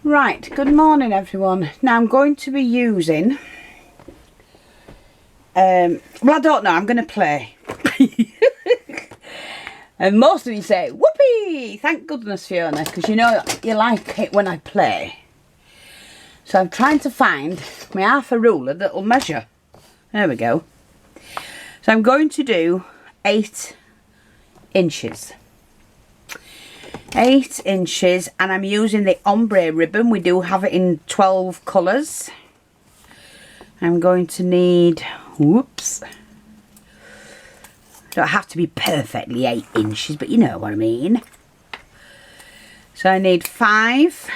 Right, good morning everyone. Now I'm going to be using, well I don't know, I'm going to play. And most of you say, whoopee! Thank goodness Fiona, because you know you like it when I play. So I'm trying to find my half a ruler that will measure. There we go. So I'm going to do 8 inches. 8 inches, and I'm using the Ombre ribbon. We do have it in 12 colours. I'm going to need, whoops, don't have to be perfectly 8 inches, but you know what I mean. So I need 5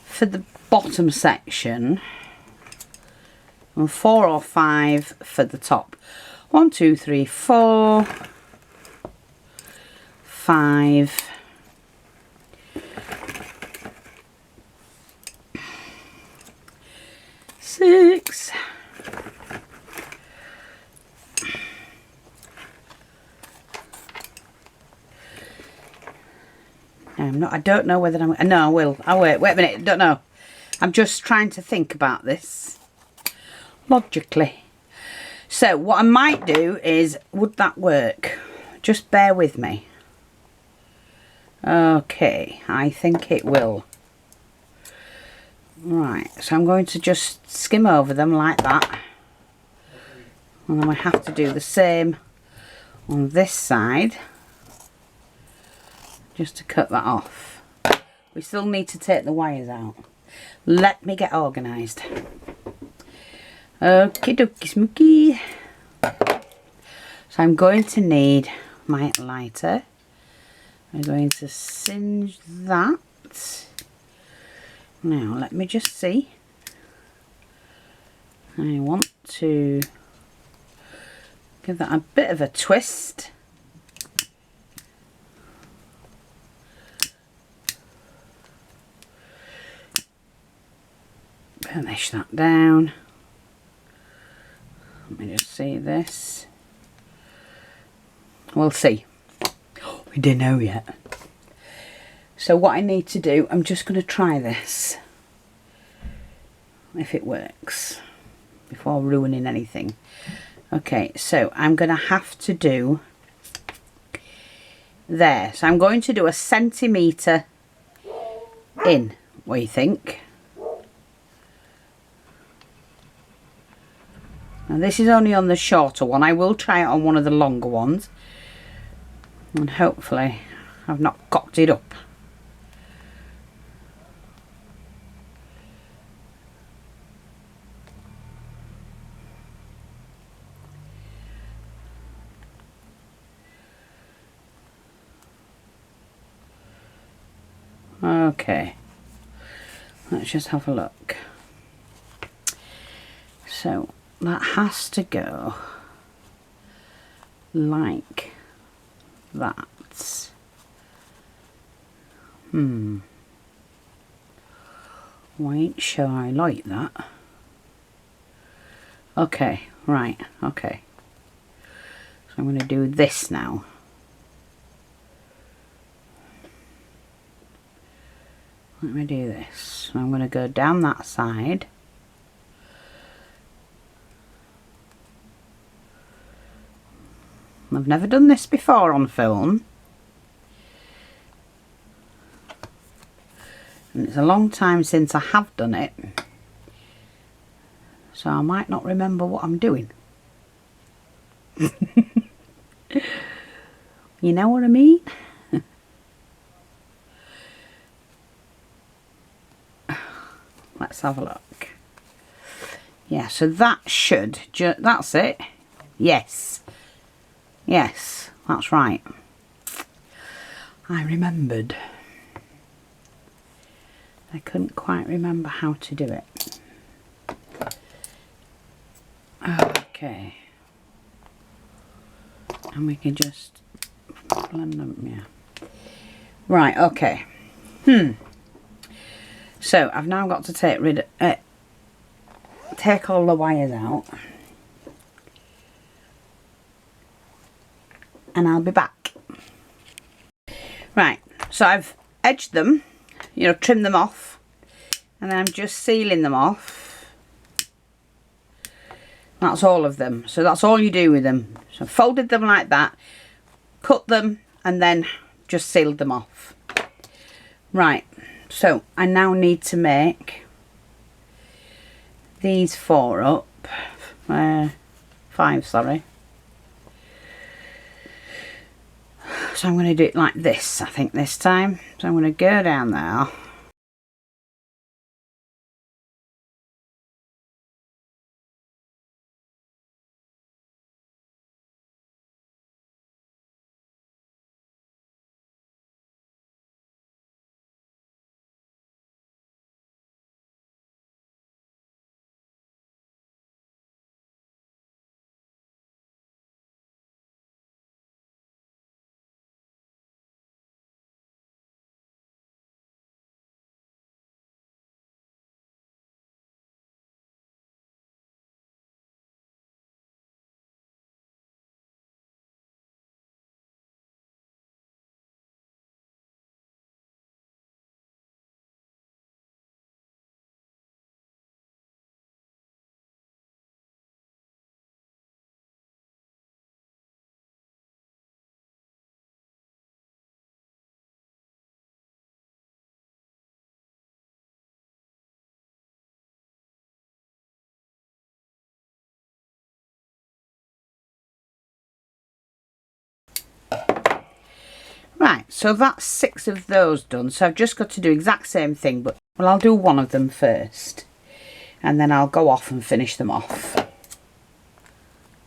for the bottom section and 4 or 5 for the top. 1, 2, 3, 4, 5, 6, I don't know whether I'm, no I will, wait a minute, don't know. I'm just trying to think about this logically. So what I might do is, would that work? Just bear with me. Okay, I think it will. Right, so I'm going to just skim over them like that. And then I have to do the same on this side. Just to cut that off. We still need to take the wires out. Let me get organised. Okie dokie smokey. So I'm going to need my lighter. I'm going to singe that. Now let me just see. I want to give that a bit of a twist. Finish that down. Let me just see this. We'll see. We don't know yet. So what I need to do, I'm just going to try this. If it works. Before ruining anything. Okay, so I'm going to have to do there. So I'm going to do a centimetre in. What do you think? Now this is only on the shorter one. I will try it on one of the longer ones. And hopefully I've not cocked it up. Okay. Let's just have a look. So that has to go like that. I ain't sure I like that. Okay, right, okay. So I'm going to do this now. Let me do this. I'm going to go down that side. I've never done this before on film. And it's a long time since I have done it. So I might not remember what I'm doing. You know what I mean? Let's have a look. Yeah, so that should, that's it. Yes. Yes, that's right. I remembered. I couldn't quite remember how to do it. Okay. And we can just blend them, yeah. Right, okay. So I've now got to take all the wires out. And I'll be back. Right, so I've edged them you know, trim them off. And then I'm just sealing them off. That's all of them. So that's all you do with them. So I folded them like that, cut them, and then just sealed them off. Right, so I now need to make these 4 up. 5, sorry. So I'm going to do it like this, I think, this time. So I'm going to go down there. Right, so that's 6 of those done. So I've just got to do exact same thing, but well, I'll do one of them first, and then I'll go off and finish them off,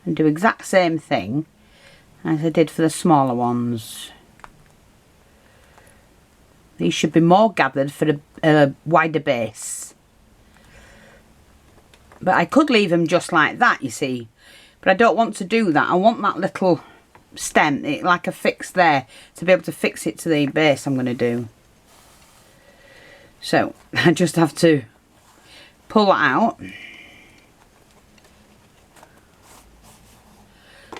and do exact same thing as I did for the smaller ones. These should be more gathered for a wider base, but I could leave them just like that, you see, but I don't want to do that. I want that little stem, like a fix there, to be able to fix it to the base I'm going to do. So I just have to pull that out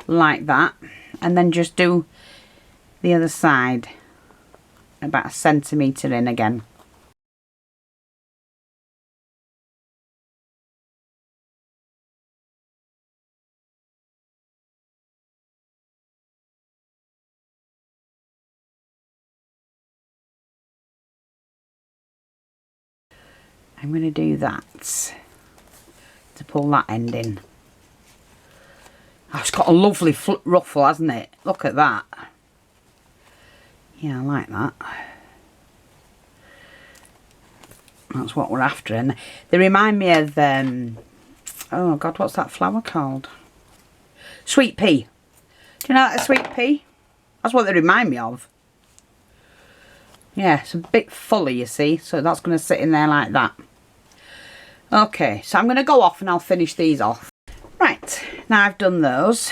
like that, and then just do the other side about 1 centimetre in again. I'm going to do that to pull that end in. Oh, it's got a lovely ruffle, hasn't it? Look at that. Yeah, I like that. That's what we're after. And they remind me of, oh God, what's that flower called? Sweet pea. Do you know that, a sweet pea? That's what they remind me of. Yeah, it's a bit fully, you see. So that's going to sit in there like that. Okay, so I'm going to go off and I'll finish these off. Right, now I've done those.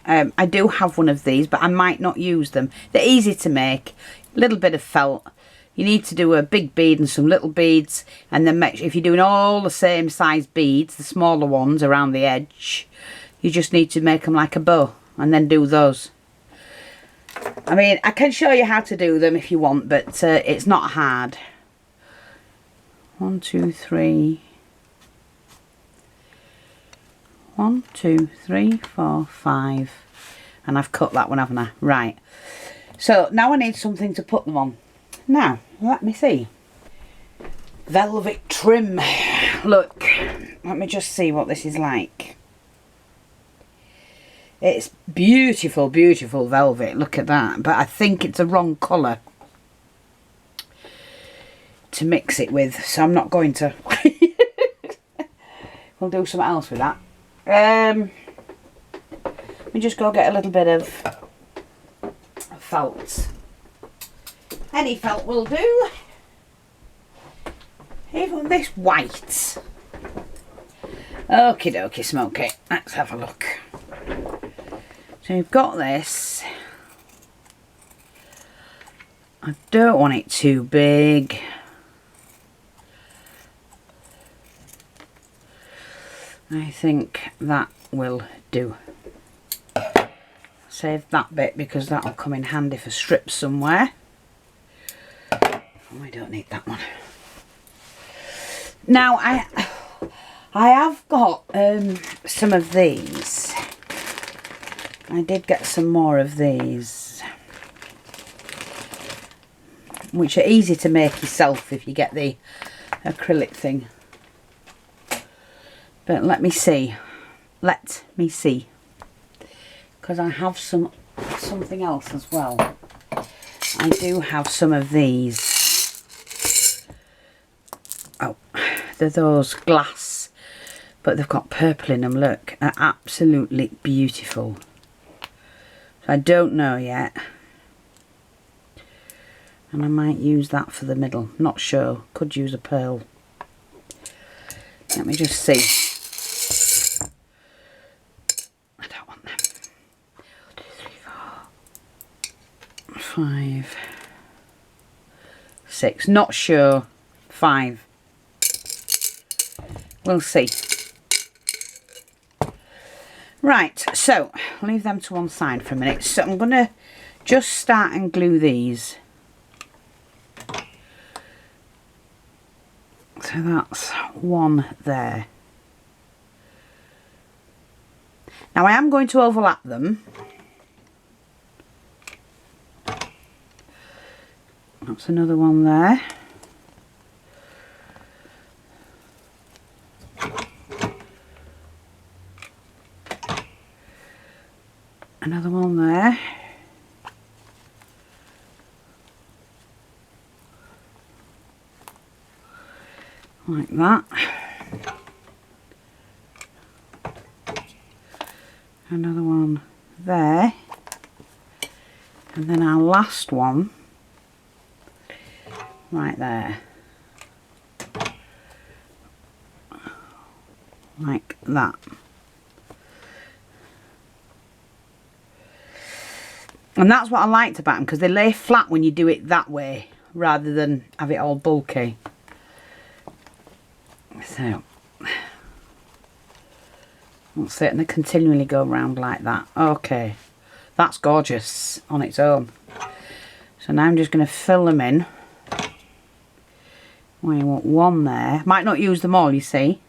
I do have one of these, but I might not use them. They're easy to make. A little bit of felt. You need to do a big bead and some little beads. And then if you're doing all the same size beads, the smaller ones around the edge, you just need to make them like a bow and then do those. I mean, I can show you how to do them if you want, but it's not hard. 1, 2, 3... 1, 2, 3, 4, 5, and I've cut that one, haven't I? Right, so now I need something to put them on. Now let me see. Velvet trim. Look, let me just see what this is like. It's beautiful, beautiful velvet. Look at that, but I think it's the wrong colour to mix it with, so I'm not going to. We'll do something else with that. Let me just go get a little bit of felt. Any felt will do. Even this white. Okie dokie, smoky. Let's have a look. So you've got this. I don't want it too big. I think that will do. Save that bit because that'll come in handy for strips somewhere. Oh, I don't need that one. Now I have got some of these. I did get some more of these, which are easy to make yourself if you get the acrylic thing. But let me see, because I have something else as well. I do have some of these. Oh, they're those glass, but they've got purple in them. Look, they're absolutely beautiful. I don't know yet, and I might use that for the middle. Not sure. Could use a pearl. Let me just see. I don't want them. 1, 2, 3, 4, 5, 6. Not sure. 5. We'll see. Right, so I'll leave them to one side for a minute. So I'm going to just start and glue these. So that's one there. Now I am going to overlap them. That's another one there. Another one there. Like that. Another one there. And then our last one right there. Like that. And that's what I liked about them, because they lay flat when you do it that way rather than have it all bulky. So that's it, and they continually go around like that. Okay, that's gorgeous on its own. So now I'm just going to fill them in. Well, you want one there. Might not use them all, you see.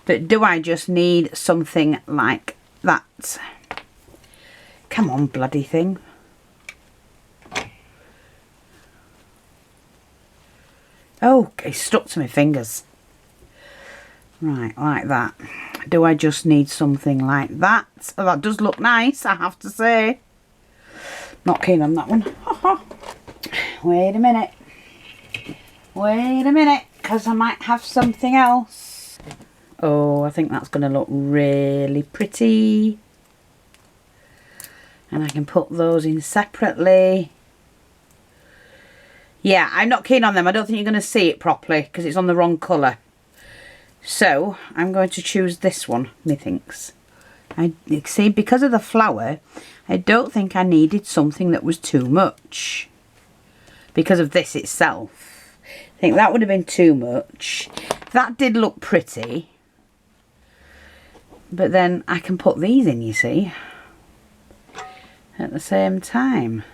But do I just need something like that? Come on, bloody thing. Oh, it's stuck to my fingers. Right, like that. Do I just need something like that? Oh, that does look nice, I have to say. Not keen on that one. Wait a minute. Wait a minute, because I might have something else. Oh, I think that's going to look really pretty. And I can put those in separately. Yeah, I'm not keen on them. I don't think you're going to see it properly because it's on the wrong colour. So, I'm going to choose this one, methinks. See, because of the flower, I don't think I needed something that was too much. Because of this itself. I think that would have been too much. That did look pretty. But then I can put these in, you see, at the same time.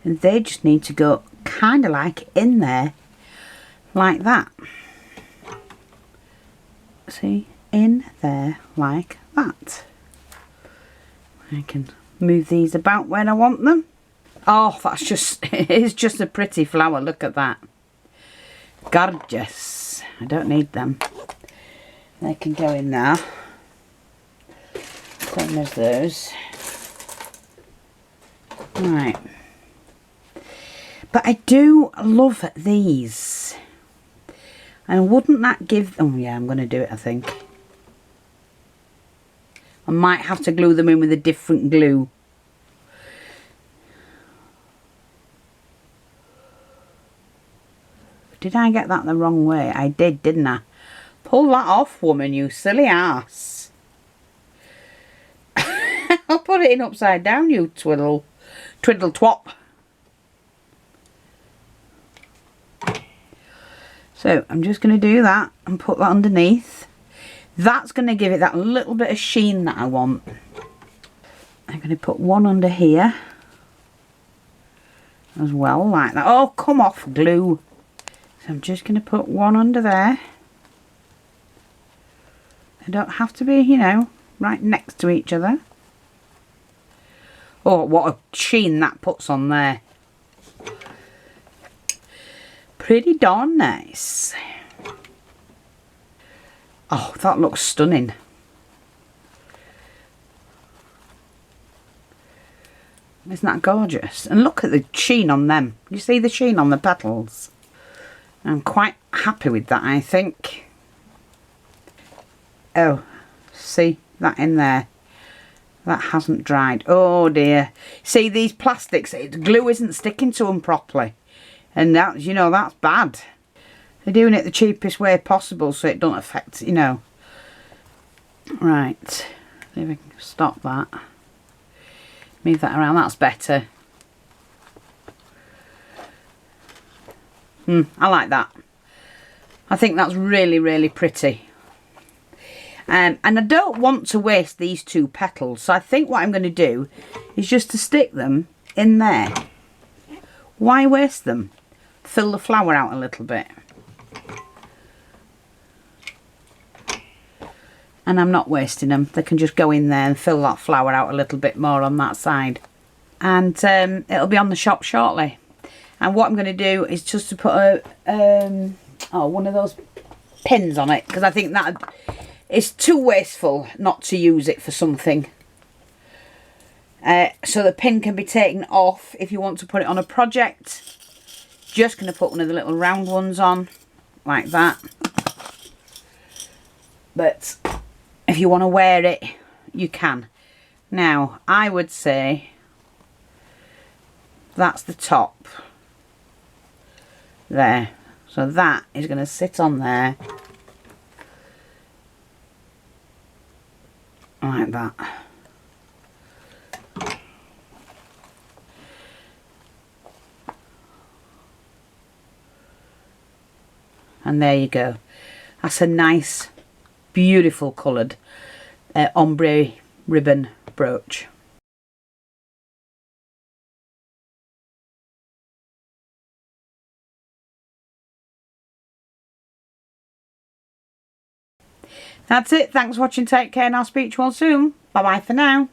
And they just need to go kind of like in there, like that. See, in there like that. I can move these about when I want them. Oh, that's just, it is just a pretty flower, look at that. Gorgeous. I don't need them. They can go in there. Same as those. Right. But I do love these. And wouldn't that give... Oh yeah, I'm going to do it, I think. I might have to glue them in with a different glue. Did I get that the wrong way? I did, didn't I? Pull that off, woman, you silly ass. I'll put it in upside down, you twiddle twop. So I'm just going to do that and put that underneath. That's going to give it that little bit of sheen that I want. I'm going to put one under here as well, like that. Oh, come off, glue. So I'm just going to put one under there. They don't have to be, you know, right next to each other. Oh, what a sheen that puts on there. Pretty darn nice. Oh, that looks stunning. Isn't that gorgeous? And look at the sheen on them. You see the sheen on the petals? I'm quite happy with that, I think. Oh, see that in there? That hasn't dried. Oh dear. See, these plastics, glue isn't sticking to them properly. And that, you know, that's bad. They're doing it the cheapest way possible so it don't affect, you know. Right. See if we can stop that. Move that around, that's better. I like that. I think that's really, really pretty. And I don't want to waste these two petals, so I think what I'm going to do is just to stick them in there. Why waste them? Fill the flower out a little bit. And I'm not wasting them. They can just go in there and fill that flower out a little bit more on that side. And it'll be on the shop shortly. And what I'm going to do is just to put a one of those pins on it, because I think that it's too wasteful not to use it for something. So the pin can be taken off if you want to put it on a project. Just going to put one of the little round ones on, like that. But if you want to wear it, you can. Now, I would say that's the top. There. So that is going to sit on there. Like that. And there you go. That's a nice, beautiful coloured ombre ribbon brooch. That's it. Thanks for watching. Take care and I'll speak to you all soon. Bye bye for now.